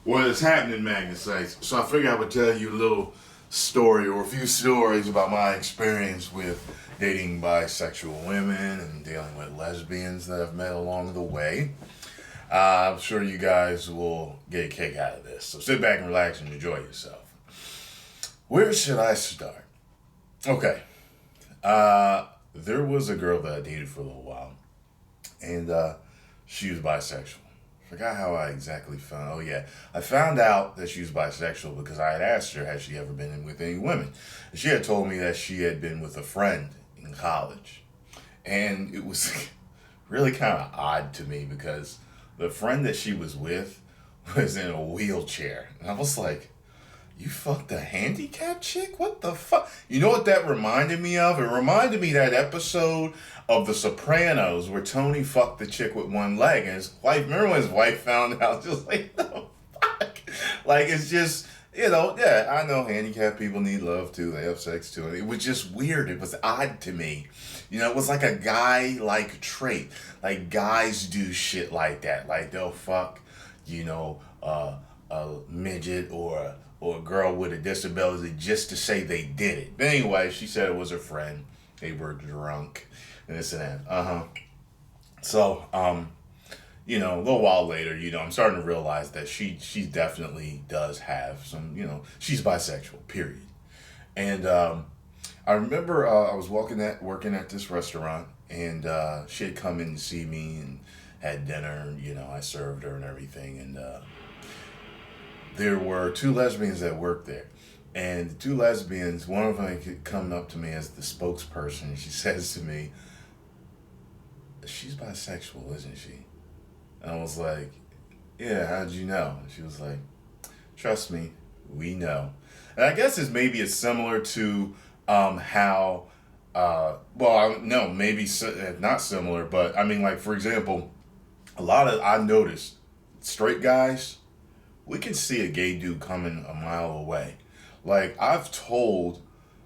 What is happening, Magnus? So I figured I would tell you a little story or a few stories about my experience with dating bisexual women and dealing with lesbians that I've met along the way. I'm sure you guys will get a kick out of this. So sit back and relax and enjoy yourself. Where should I start? Okay. There was a girl that I dated for a little while, and she was bisexual. Forgot how I exactly found. Oh yeah, I found out that she was bisexual because I had asked her, "Has she ever been in with any women?" And she had told me that she had been with a friend in college, and it was really kind of odd to me because the friend that she was with was in a wheelchair, and I was like, "You fucked a handicapped chick? What the fuck?" You know what that reminded me of? It reminded me that episode of The Sopranos where Tony fucked the chick with one leg and his wife, remember when his wife found out? Just like, the fuck? Like, it's just, yeah, I know handicapped people need love too. They have sex too. It was just weird. It was odd to me. It was like a guy-like trait. Like, guys do shit like that. Like, they'll fuck, a midget or a girl with a disability just to say they did it. But anyway, she said it was her friend. They were drunk and this and that. So, a little while later, I'm starting to realize that she definitely does have some, she's bisexual, period. And I remember I was working at this restaurant, and she had come in to see me and had dinner, and, I served her and everything, and there were two lesbians that worked there. And the two lesbians, one of them come up to me as the spokesperson, and she says to me, "She's bisexual, isn't she?" And I was like, "Yeah, how'd you know?" And she was like, "Trust me, we know." And I guess it's similar to how, no, maybe not similar, but I mean, like, for example, I've noticed straight guys, we can see a gay dude coming a mile away. Like, I've told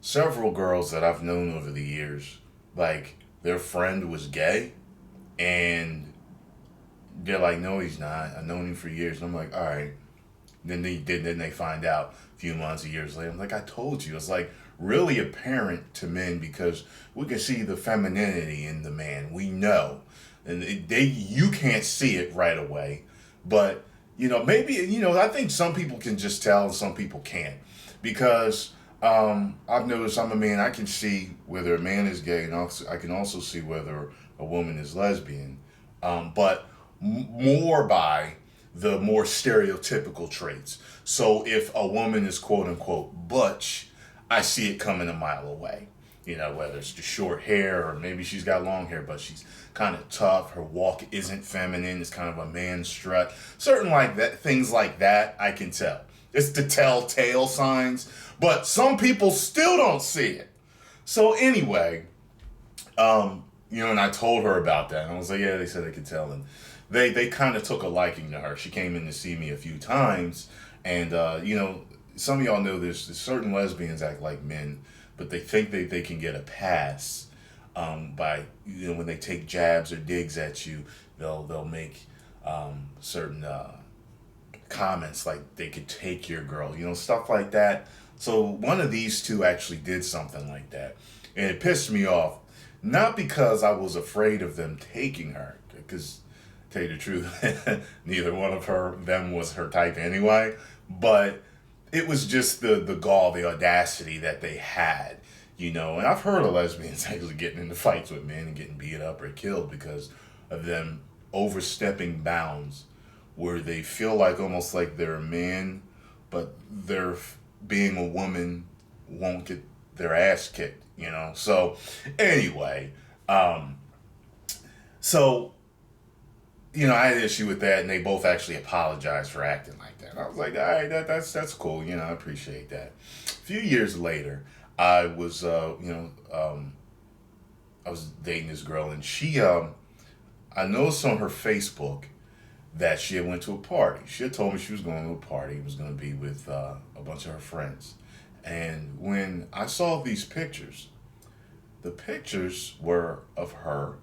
several girls that I've known over the years, like, their friend was gay, and they're like, "No, he's not. I've known him for years." And I'm like, "All right." Then they find out a few months, years later. I'm like, "I told you." It's like really apparent to men because we can see the femininity in the man. We know, and you can't see it right away, but maybe I think some people can just tell and some people can't. Because I've noticed I'm a man, I can see whether a man is gay, and I can also see whether a woman is lesbian. But more by the more stereotypical traits. So if a woman is quote unquote butch, I see it coming a mile away. Whether it's the short hair or maybe she's got long hair, but she's kind of tough. Her walk isn't feminine. It's kind of a man strut. Certain like that, things like that, I can tell. It's the telltale signs, but some people still don't see it. So anyway, and I told her about that, and I was like, "Yeah," they said they could tell, and they kind of took a liking to her. She came in to see me a few times, and some of y'all know there's certain lesbians act like men, but they think they can get a pass by when they take jabs or digs at you, they'll make certain comments like they could take your girl, stuff like that. So one of these two actually did something like that, and it pissed me off. Not because I was afraid of them taking her, because to tell you the truth, neither one of them was her type anyway. But it was just the gall, the audacity that they had, And I've heard of lesbians actually getting into fights with men and getting beat up or killed because of them overstepping bounds where they feel like almost like they're a man, but they're being a woman won't get their ass kicked, So anyway, so I had an issue with that, and they both actually apologized for acting like that. And I was like, all right, that's cool, I appreciate that. A few years later, I was I was dating this girl, and she I noticed on her Facebook that she had went to a party. She had told me she was going to a party. It was going to be with a bunch of her friends. And when I saw these pictures, the pictures were of her.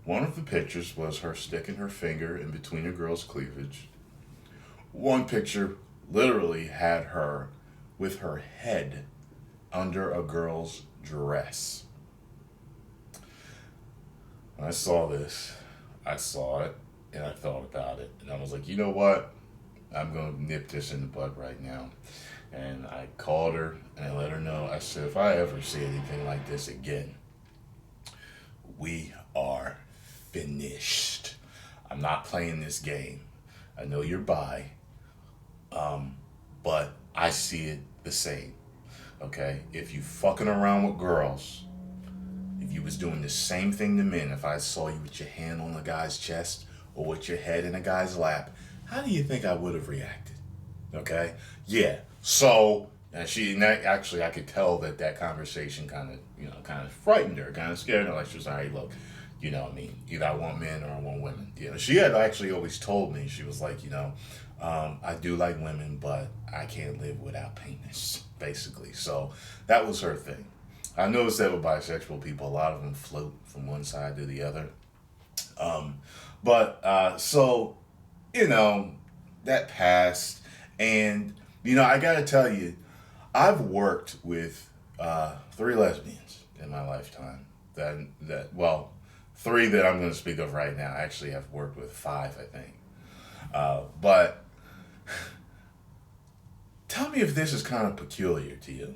One of the pictures was her sticking her finger in between a girl's cleavage. One picture literally had her with her head under a girl's dress. When I saw this, I saw it and I thought about it. And I was like, you know what? I'm going to nip this in the bud right now. And I called her and I let her know. I said, if I ever see anything like this again, we are finished. I'm not playing this game. I know you're bi, but I see it the same. Okay? If you fucking around with girls, if you was doing the same thing to men, if I saw you with your hand on a guy's chest or with your head in a guy's lap, how do you think I would have reacted? Okay? Yeah. So, and actually, I could tell that conversation kind of frightened her, kind of scared her. Like, she was, all right, look, either I want men or I want women. She had actually always told me, she was like, I do like women, but I can't live without penis, basically. So that was her thing. I noticed that with bisexual people, a lot of them float from one side to the other. So, that passed. And, I got to tell you, I've worked with 3 lesbians in my lifetime. Three that I'm going to speak of right now. I actually have worked with 5, I think. But tell me if this is kind of peculiar to you.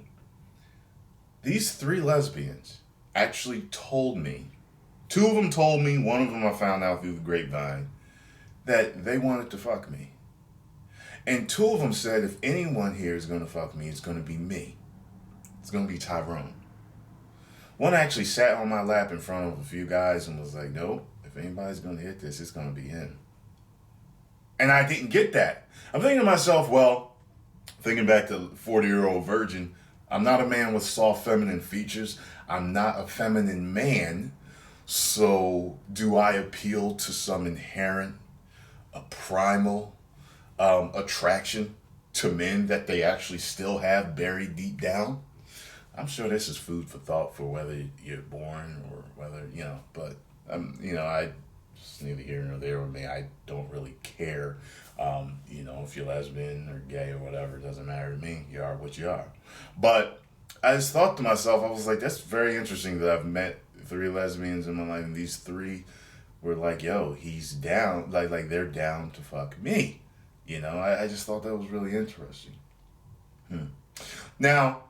These 3 lesbians actually told me, 2 of them told me, one of them I found out through the grapevine, that they wanted to fuck me. And 2 of them said, if anyone here is going to fuck me, it's going to be me. It's going to be Tyrone. One actually sat on my lap in front of a few guys and was like, nope, if anybody's going to hit this, it's going to be him. And I didn't get that. I'm thinking to myself, thinking back to 40-year-old virgin, I'm not a man with soft feminine features. I'm not a feminine man. So do I appeal to some inherent, primal attraction to men that they actually still have buried deep down? I'm sure this is food for thought for whether you're born or whether, but, I just neither here nor there with me. I don't really care. If you're lesbian or gay or whatever, it doesn't matter to me. You are what you are. But I just thought to myself, I was like, that's very interesting that I've met 3 lesbians in my life, and these 3 were like, yo, he's down, like they're down to fuck me. I just thought that was really interesting. Now,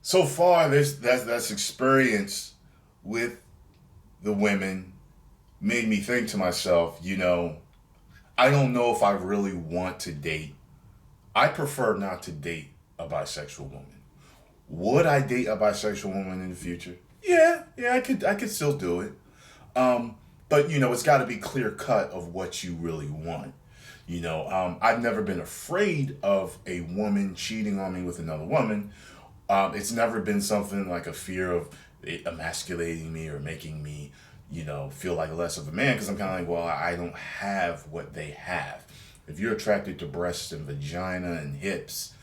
so far, that's experience with the women made me think to myself, I don't know if I really want to date. I prefer not to date a bisexual woman. Would I date a bisexual woman in the future? Yeah, I could still do it. But it's got to be clear cut of what you really want. I've never been afraid of a woman cheating on me with another woman. It's never been something like a fear of it emasculating me or making me, feel like less of a man, because I'm kind of like, I don't have what they have. If you're attracted to breasts and vagina and hips,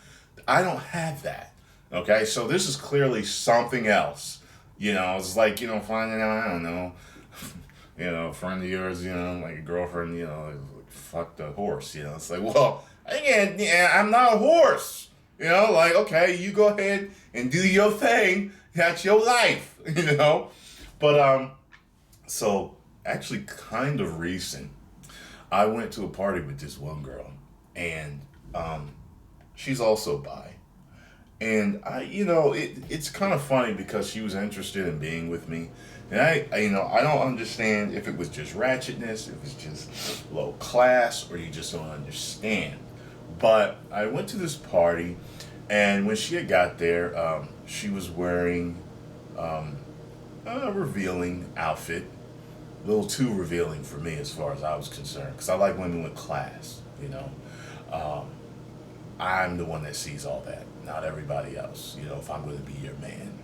I don't have that. Okay, so this is clearly something else. It's like, finding out, I don't know, a friend of yours, like a girlfriend, fucked a horse, it's like, well, again, I'm not a horse, okay, you go ahead and do your thing, that's your life, but, so, actually kind of recent, I went to a party with this one girl, and, she's also bi, and it's kind of funny because she was interested in being with me. And I don't understand if it was just ratchetness, if it's just low class, or you just don't understand. But I went to this party, and when she had got there, she was wearing a revealing outfit. A little too revealing for me as far as I was concerned, because I like women with class, I'm the one that sees all that, not everybody else, if I'm going to be your man.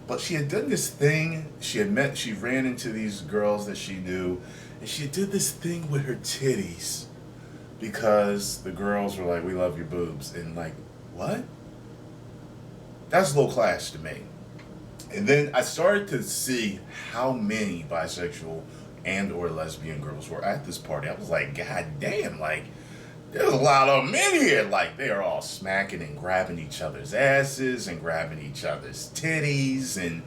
But she had done this thing, she ran into these girls that she knew, and she did this thing with her titties, because the girls were like, we love your boobs, and like, what? That's low class to me. And then I started to see how many bisexual and or lesbian girls were at this party. I was like, God damn, like, there's a lot of men here. Like, they are all smacking and grabbing each other's asses and grabbing each other's titties. And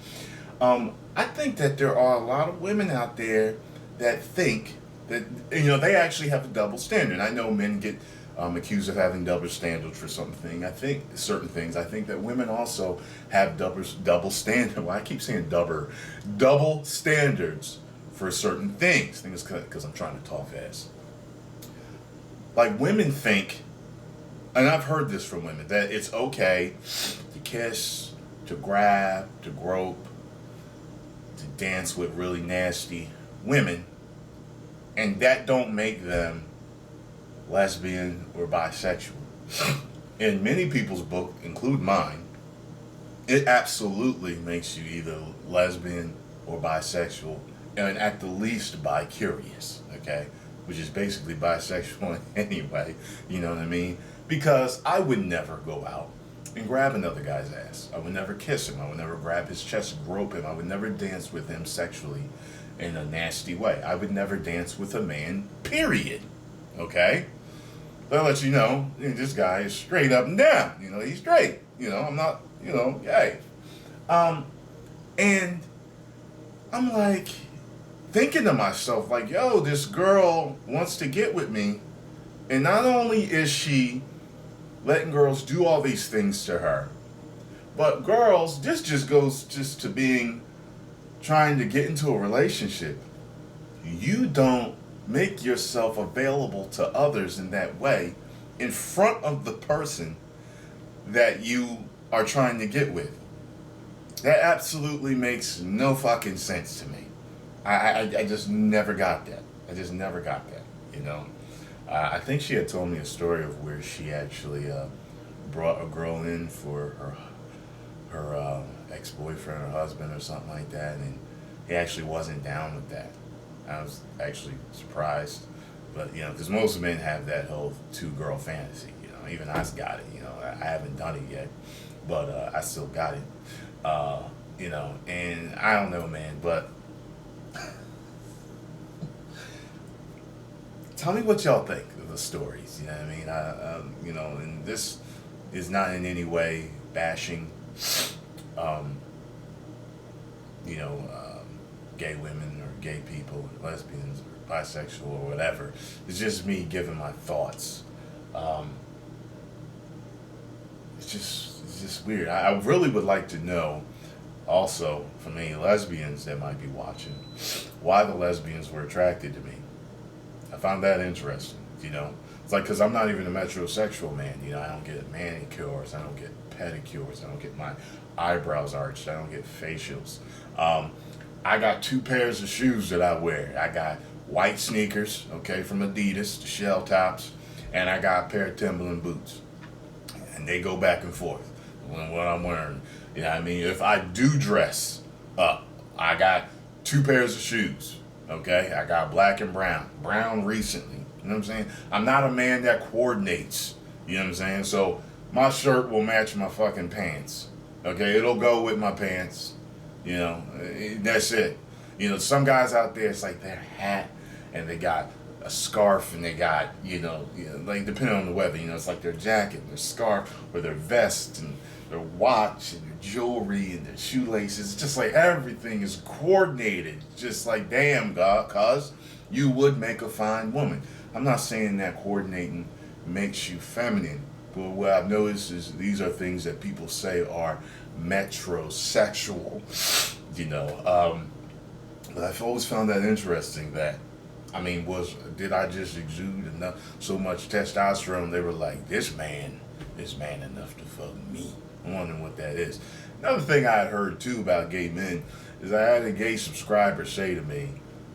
I think that there are a lot of women out there that think that, they actually have a double standard. I know men get accused of having double standards for something. I think certain things. I think that women also have double standard. Well, I keep saying double standards for certain things. I think it's because I'm trying to talk fast. Like, women think, and I've heard this from women, that it's okay to kiss, to grab, to grope, to dance with really nasty women, and that don't make them lesbian or bisexual. In many people's book, include mine, it absolutely makes you either lesbian or bisexual, and at the least bi-curious, okay? Which is basically bisexual anyway, you know what I mean? Because I would never go out and grab another guy's ass. I would never kiss him. I would never grab his chest and grope him. I would never dance with him sexually in a nasty way. I would never dance with a man, period. Okay? They'll let you know, this guy is straight up and down. He's straight. I'm not, gay. And I'm like, thinking to myself, like, yo, this girl wants to get with me, and not only is she letting girls do all these things to her, but girls, this just goes just to being, trying to get into a relationship. You don't make yourself available to others in that way in front of the person that you are trying to get with. That absolutely makes no fucking sense to me. I just never got that. I just never got that, I think she had told me a story of where she actually brought a girl in for her ex-boyfriend or husband or something like that, and he actually wasn't down with that. I was actually surprised, but because most men have that whole two-girl fantasy. Even I got it. I haven't done it yet, but I still got it. And I don't know, man, but tell me what y'all think of the stories. You know what I mean? And this is not in any way bashing, gay women or gay people, or lesbians or bisexual or whatever. It's just me giving my thoughts. It's just weird. I really would like to know, also, from any lesbians that might be watching, why the lesbians were attracted to me. I found that interesting, It's like, because I'm not even a metrosexual man, I don't get manicures, I don't get pedicures, I don't get my eyebrows arched, I don't get facials. I got 2 pairs of shoes that I wear. I got white sneakers, okay, from Adidas, the shell tops, and I got a pair of Timberland boots. And they go back and forth when what I'm wearing. If I do dress up, I got 2 pairs of shoes. Okay, I got black and brown. Brown recently. You know what I'm saying? I'm not a man that coordinates. You know what I'm saying? So my shirt will match my fucking pants. Okay, it'll go with my pants. That's it. Some guys out there, it's like their hat and they got a scarf and they got, like depending on the weather, it's like their jacket, their scarf, or their vest and their watch and their jewelry and their shoelaces. It's just like everything is coordinated. Just like, damn, God, cuz you would make a fine woman. I'm not saying that coordinating makes you feminine, but what I've noticed is these are things that people say are metrosexual, but I've always found that interesting that, did I just exude enough, so much testosterone? They were like, this man is man enough to fuck me. I'm wondering what that is. Another thing I had heard too about gay men is I had a gay subscriber say to me,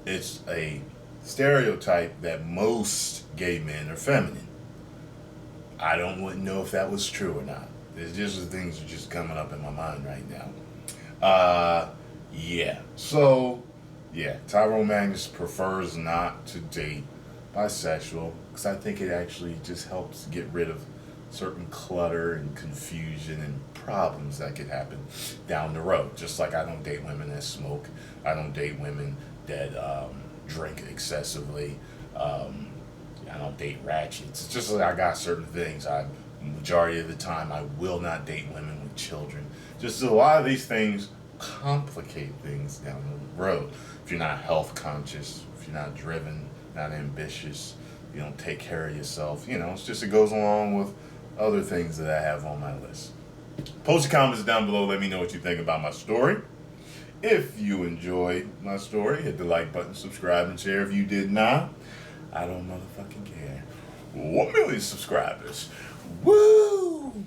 it's a stereotype that most gay men are feminine. I wouldn't know if that was true or not. There's just the things that are just coming up in my mind right now. Yeah. So, yeah, Tyrone Magnus prefers not to date bisexual because I think it actually just helps get rid of certain clutter and confusion and problems that could happen down the road. Just like I don't date women that smoke. I don't date women that drink excessively. I don't date ratchets. It's just like I got certain things. Majority of the time, I will not date women with children. Just a lot of these things complicate things down the road. If you're not health conscious, if you're not driven, not ambitious, you don't take care of yourself. It goes along with other things that I have on my list. Post your comments down below. Let me know what you think about my story. If you enjoyed my story, hit the like button, subscribe, and share. If you did not, I don't motherfucking care. 1 million subscribers. Woo!